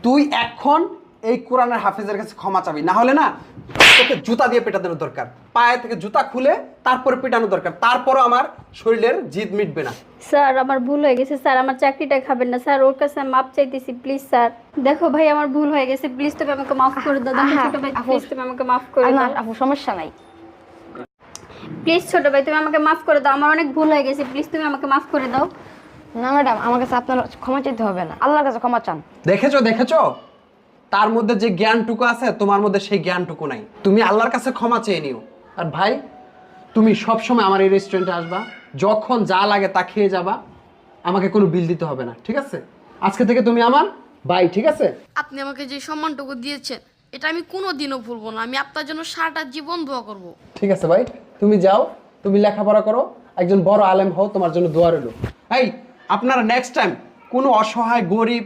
তুই এখন এই কোরআনের হাফেজের কাছে ক্ষমা চাবি, না হলে না তোকে জুতা দিয়ে পেটানোর দরকার, পায়ে থেকে জুতা খুলে তারপরে পেটানো দরকার, তারপরও আমার শরীরের জিদ মিটবে না। স্যার আমার ভুল হয়ে গেছে স্যার, আমার চাকরিটা খাবেন না স্যার, ওর কাছে আমি মাপ চাইতেছি প্লিজ স্যার। দেখো ভাই আমার ভুল হয়ে গেছে, প্লিজ তুমি আমাকে মাফ করে দাও। দেখো ছোট ভাই প্লিজ তুমি আমাকে মাফ করে না দাও। আপু সমস্যা নাই। প্লিজ ছোট ভাই তুমি আমাকে মাফ করে দাও, আমার অনেক ভুল হয়ে গেছে, প্লিজ তুমি আমাকে মাফ করে দাও। না ম্যাডাম, আমার কাছে আপনার ক্ষমা চাইতে হবে না, আল্লাহর কাছে ক্ষমা চান। দেখেছো দেখেছো, তার মধ্যে যে জ্ঞানটুকু আছে তোমার মধ্যে সেই জ্ঞানটুকু নাই। তুমি আল্লাহর কাছে ক্ষমা চেয়ে নিও। আর ভাই তুমি সব সময় আমার এই রেস্টুরেন্টে আসবা, যখন যা লাগে তা খেয়ে যাবা, আমাকে কোনো বিল দিতে হবে না, ঠিক আছে? আজকে থেকে তুমি আমার ভাই, ঠিক আছে? আপনি আমাকে যে সম্মানটুকু দিয়েছেন এটা আমি কোনোদিনও ভুলবো না। আমি আপনার জন্য সারাটা জীবন দোয়া করব। ঠিক আছে ভাই, তুমি যাও, তুমি লেখাপড়া করো, একজন বড় আলেম হও, তোমার জন্য দোয়া রইল। এই আপনারা নেক্সট টাইম কোনো অসহায় গরিব